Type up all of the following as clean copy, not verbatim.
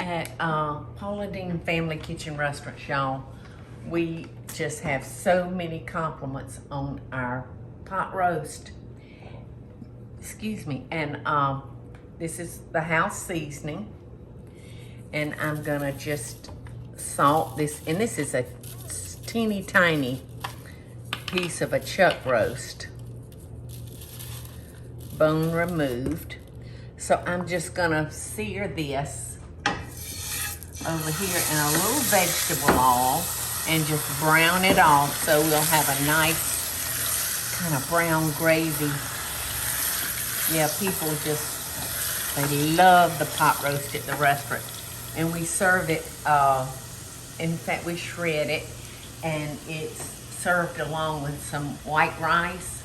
At Paula Deen Family Kitchen Restaurants, y'all, we just have so many compliments on our pot roast. Excuse me. And this is the house seasoning. And I'm gonna just salt this. And this is a teeny tiny piece of a chuck roast. Bone removed. So I'm just gonna sear this over here in a little vegetable oil and just brown it off so we'll have a nice kind of brown gravy. Yeah, people just, they love the pot roast at the restaurant. And we serve it, in fact we shred it, and it's served along with some white rice.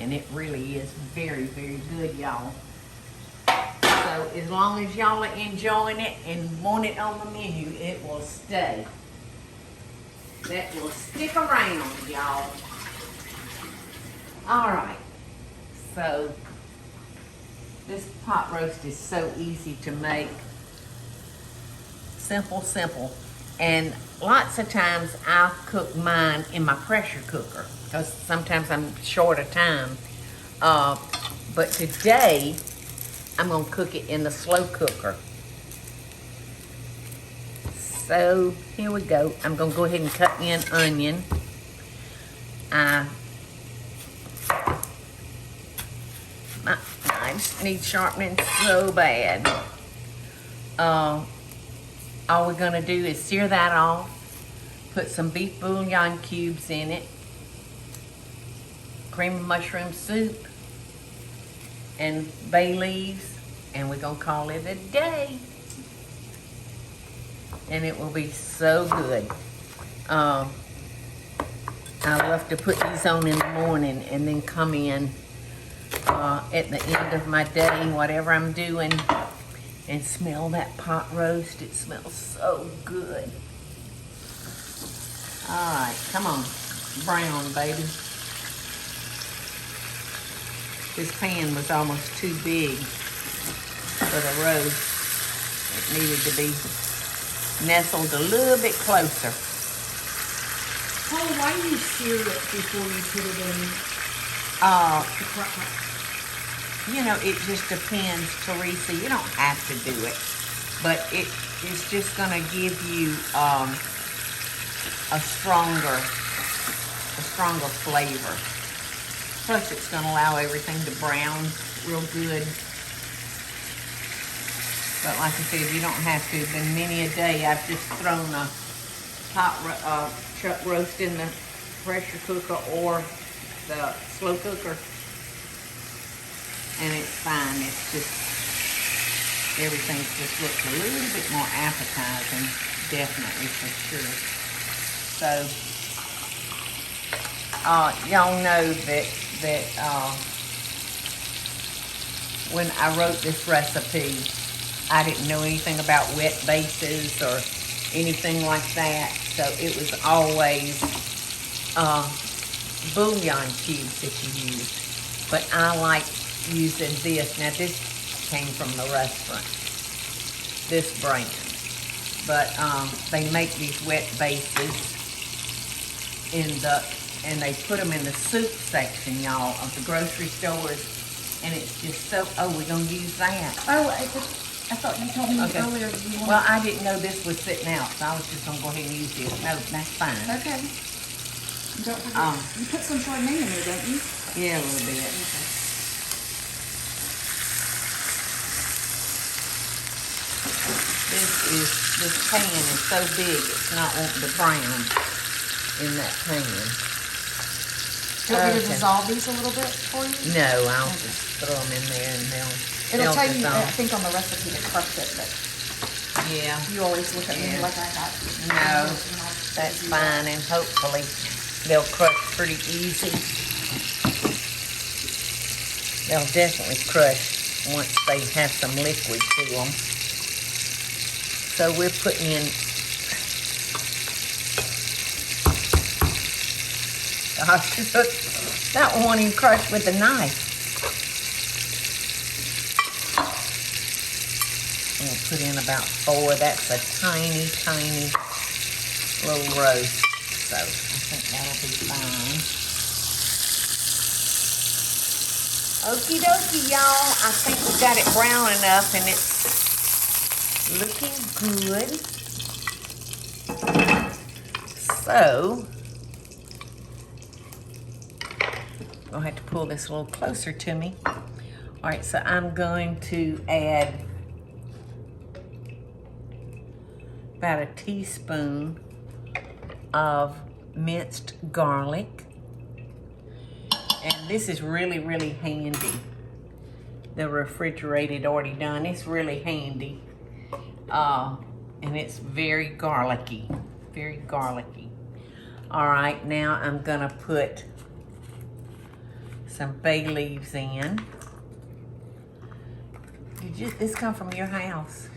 And it really is very, very good, y'all. So as long as y'all are enjoying it and want it on the menu, it will stay. That will stick around, y'all. All right. So this pot roast is so easy to make. Simple, simple. And lots of times I'll cook mine in my pressure cooker because sometimes I'm short of time. But today, I'm gonna cook it in the slow cooker. So here we go. I'm gonna go ahead and cut me an onion. My knives need sharpening so bad. All we're gonna do is sear that off, put some beef bouillon cubes in it, cream of mushroom soup, and bay leaves, and we're gonna call it a day. And it will be so good. I love to put these on in the morning and then come in at the end of my day, whatever I'm doing, and smell that pot roast. It smells so good. All right, come on, brown, baby. This pan was almost too big for the roast. It needed to be nestled a little bit closer. Paula, why do you sear it before you put it in the crock pot? You know, it just depends, Teresa. You don't have to do it, but it's just gonna give you a stronger flavor. Plus, it's gonna allow everything to brown real good. But like I said, you don't have to. Been many a day I've just thrown a chuck roast in the pressure cooker or the slow cooker. And it's fine. It's just, everything just looks a little bit more appetizing, definitely, for sure. So, y'all know that when I wrote this recipe, I didn't know anything about wet bases or anything like that. So it was always bouillon cubes that you used. But I like using this. Now this came from the restaurant, this brand. But they make these wet bases and they put them in the soup section, y'all, of the grocery stores. And it's just so, oh, we're gonna use that. Oh, I thought you told me earlier you wanted... Well, I didn't know this was sitting out, so I was just gonna go ahead and use this. No, that's fine. Okay. Don't forget, you put some Chardonnay in there, don't you? Yeah, a little bit. Okay. This pan is so big, it's not wanting to brown in that pan. Do you want me to dissolve these a little bit for you? No, I'll just throw them in there and It'll tell you, dissolve. I think, on the recipe to crush it, but yeah, you always look at me like I got. No, that's fine, and hopefully they'll crush pretty easy. They'll definitely crush once they have some liquid to them. So we're putting in, gosh, that one won't even crush with a knife. We'll put in about 4. That's a tiny, tiny little roast. So I think that'll be fine. Okie dokie, y'all. I think we got it brown enough and it's looking good. So, I'm gonna have to pull this a little closer to me. All right, so I'm going to add about a teaspoon of minced garlic. And this is really, really handy. The refrigerated already done. It's really handy. And it's very garlicky. Very garlicky. All right, now I'm gonna put some bay leaves in. Did this come from your house?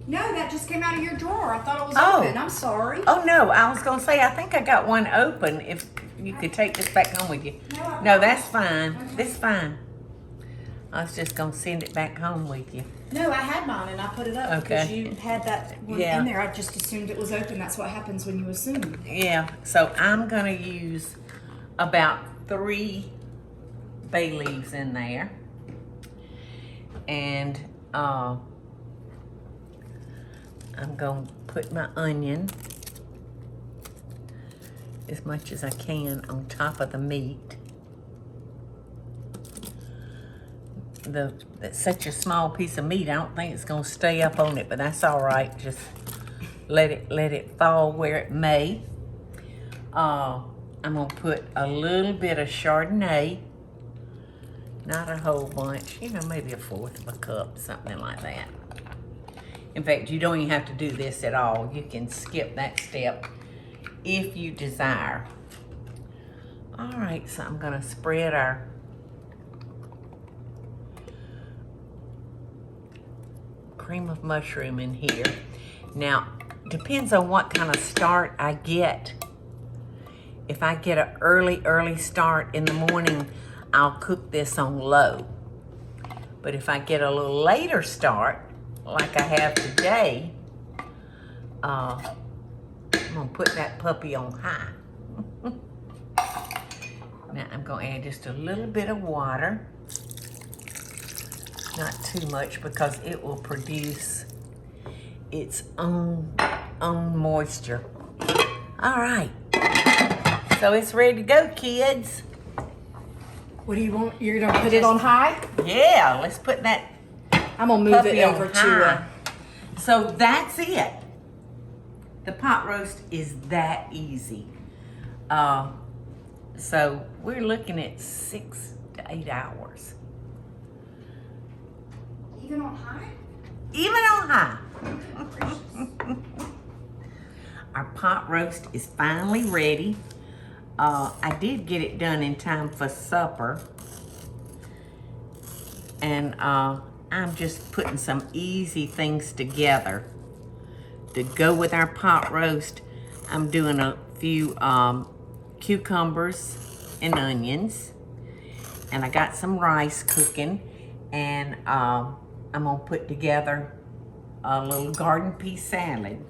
No, that just came out of your drawer. I thought it was open. I'm sorry. Oh no, I was gonna say, I think I got one open. If you could take this back home with you. No, that's fine. Okay. This is fine. I was just gonna send it back home with you. No, I had mine and I put it up because you had that one in there. I just assumed it was open. That's what happens when you assume. Yeah, so I'm gonna use about 3 bay leaves in there. And I'm gonna put my onion as much as I can on top of the meat. That's such a small piece of meat, I don't think it's gonna stay up on it, but that's all right. Just let it fall where it may. I'm gonna put a little bit of Chardonnay, not a whole bunch, you know, maybe 1/4 of a cup, something like that. In fact, you don't even have to do this at all. You can skip that step if you desire. All right, so I'm gonna spread our cream of mushroom in here. Now, depends on what kind of start I get. If I get an early start in the morning, I'll cook this on low. But if I get a little later start, like I have today, I'm gonna put that puppy on high. Now I'm gonna add just a little bit of water. Not too much because it will produce its own moisture. All right, so it's ready to go, kids. What do you want? You're gonna put it on high? Yeah, let's put that. I'm gonna move it over to So that's it. The pot roast is that easy. So we're looking at 6 to 8 hours. Even on high? Even on high. Our pot roast is finally ready. I did get it done in time for supper. And I'm just putting some easy things together to go with our pot roast. I'm doing a few cucumbers and onions. And I got some rice cooking. And I'm gonna put together a little garden pea salad.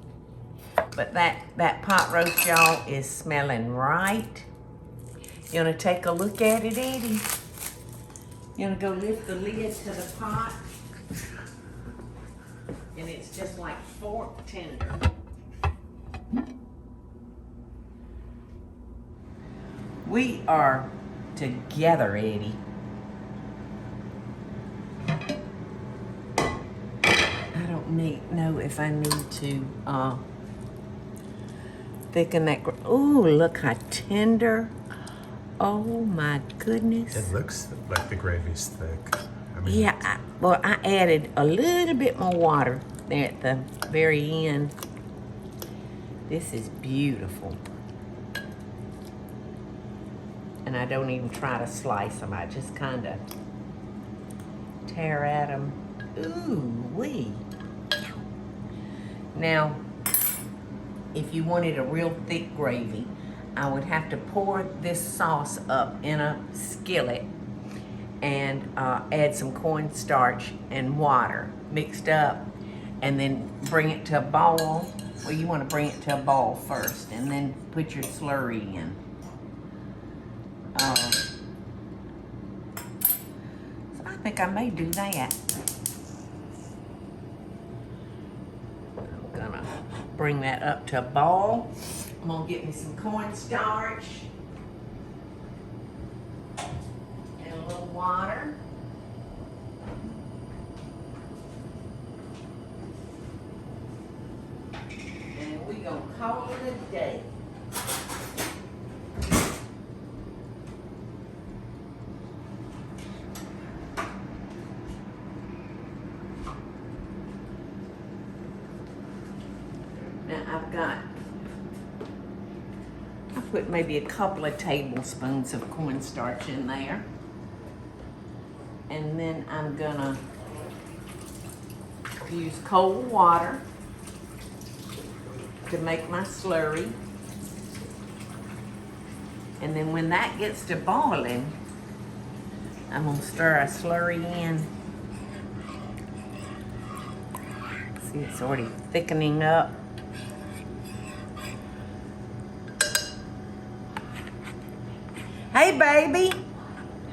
But that pot roast, y'all, is smelling right. You wanna take a look at it, Eddie? You wanna go lift the lid to the pot? And it's just like fork tender. We are together, Eddie. I don't know if I need to thicken that. Ooh, look how tender. Oh my goodness. It looks like the gravy's thick. I mean, Yeah, I added a little bit more water there at the very end. This is beautiful. And I don't even try to slice them. I just kind of tear at them. Ooh wee. Now, if you wanted a real thick gravy, I would have to pour this sauce up in a skillet and add some cornstarch and water mixed up, and then bring it to a boil. Well, you want to bring it to a boil first, and then put your slurry in. So I think I may do that. I'm gonna bring that up to a boil. I'm gonna get me some cornstarch and a little water. And we gonna call it a day. Now I put maybe a couple of tablespoons of cornstarch in there. And then I'm gonna use cold water to make my slurry. And then when that gets to boiling, I'm gonna stir a slurry in. See, it's already thickening up. Hey, baby.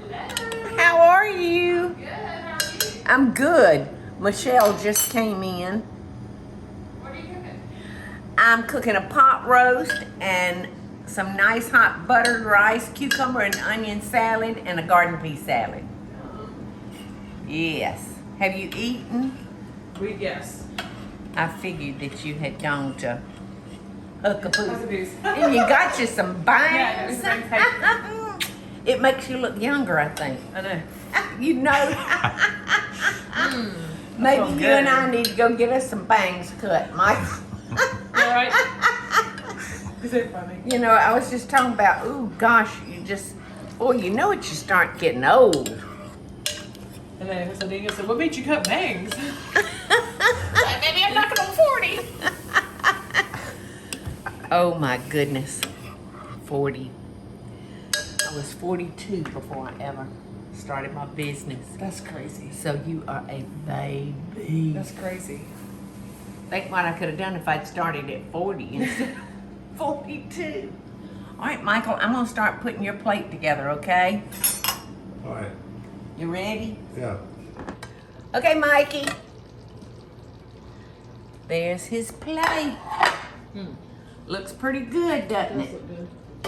Hello. How are you? Good, how are you? I'm good. Michelle just came in. What are you cooking? I'm cooking a pot roast and some nice hot buttered rice, cucumber and onion salad, and a garden pea salad. Yes. Have you eaten? Yes. I figured that you had gone to Huckapoo. Huckapoos. And you got you some Yeah, bangs. bangs. It makes you look younger, I think. I know. You know. Maybe Oh, you good. and I need to go get us some bangs cut, Mike. Alright. Is it funny? You know, I was just talking about, ooh, gosh, you know it, you start getting old. And then so Deen said, what made you cut bangs? Maybe I'm knocking on 40. Oh my goodness, 40. I was 42 before I ever started my business. That's crazy. So you are a baby. That's crazy. Think what I could have done if I'd started at 40 instead of 42. All right, Michael, I'm gonna start putting your plate together, okay? All right. You ready? Yeah. Okay, Mikey. There's his plate. Looks pretty good, doesn't Does it? look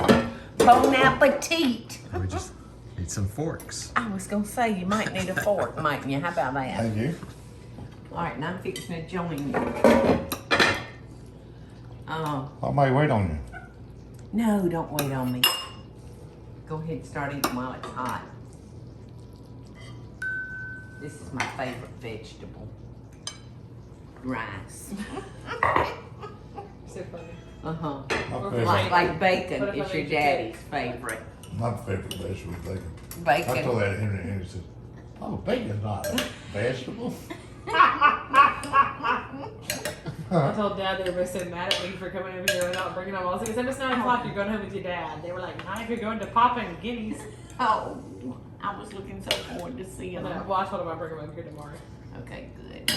good. Bon appetit. We just need some forks. I was gonna say you might need a fork, mightn't you? How about that? Thank you. All right, now I'm fixing to join you. I may wait on you. No, don't wait on me. Go ahead and start eating while it's hot. This is my favorite vegetable. Rice. So funny. Uh-huh. My favorite, Like bacon What if I is your made you daddy's favorite. my favorite vegetable is bacon. I Bacon. told that to Henry, and Henry said, "Oh, bacon's not a vegetable." I told Dad they were both so mad at me for coming over here without bringing them. I was like, it's 9 o'clock, you're going home with your dad. They were like, not if you're going to Papa and Guineas. Oh, I was looking so forward to seeing And then, them. well, I told him I'd bring them over here tomorrow. Okay, good.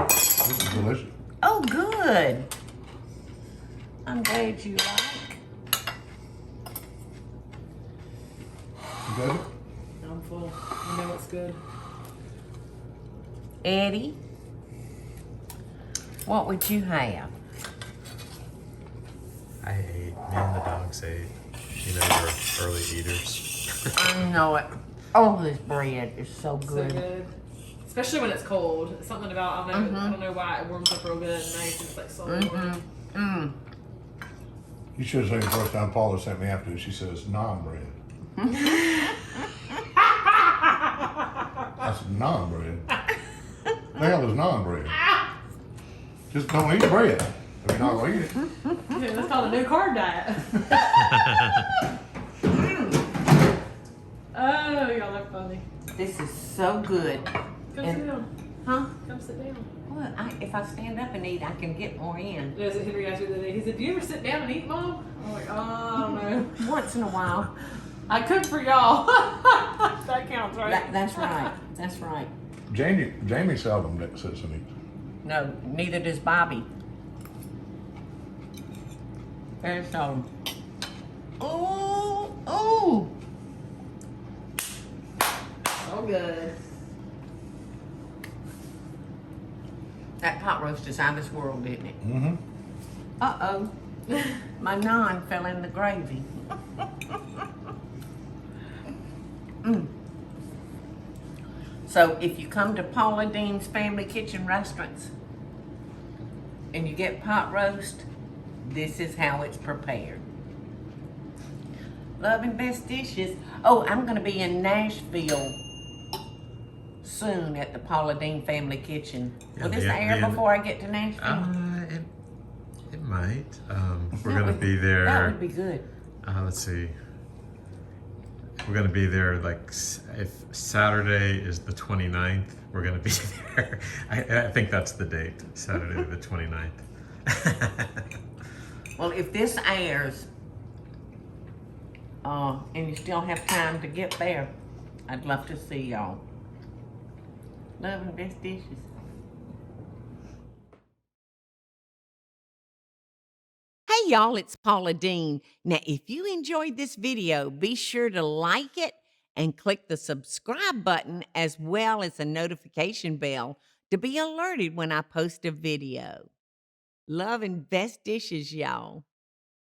This is delicious. Oh, good. I'm glad you like. You got it? I'm full. You know what's good. Eddie, what would you have? I ate. Me and the dogs ate. You know, we're early eaters. I know it. Oh, this bread is so good. So good. Especially when it's cold. It's something about, I don't know why it warms up real good and nice. It's like so warm. You should have seen the first time Paula sent me after. She says naan bread. I said naan bread. The hell is naan bread? Just don't eat bread. If you're not gonna eat it. Yeah, that's called a no carb diet. Oh, y'all are funny. This is so good. Come And- sit down. Huh? Come sit down. Well, if I stand up and eat, I can get more in. There's a Henry asked me the other day. He said, "Do you ever sit down and eat, Mom?" I'm like, "Oh, no." Once in a while. I cook for y'all. That counts, right? That's right. That's right. Jamie seldom sits and eats. No, neither does Bobby. Very seldom. Ooh, ooh. So good. That pot roast is out of this world, didn't it? Mm-hmm. Uh-oh. My naan fell in the gravy. So if you come to Paula Deen's Family Kitchen Restaurants and you get pot roast, this is how it's prepared. Love and best dishes. Oh, I'm going to be in Nashville soon at the Paula Deen Family Kitchen. Will this air before I get to Nashville? It might. We're going to be there. That would be good. Let's see. We're going to be there like if Saturday is the 29th, we're going to be there. I think that's the date, Saturday the 29th. Well, if this airs and you still have time to get there, I'd love to see y'all. Love and best dishes. Hey y'all, it's Paula Deen. Now, if you enjoyed this video, be sure to like it and click the subscribe button as well as the notification bell to be alerted when I post a video. Love and best dishes, y'all.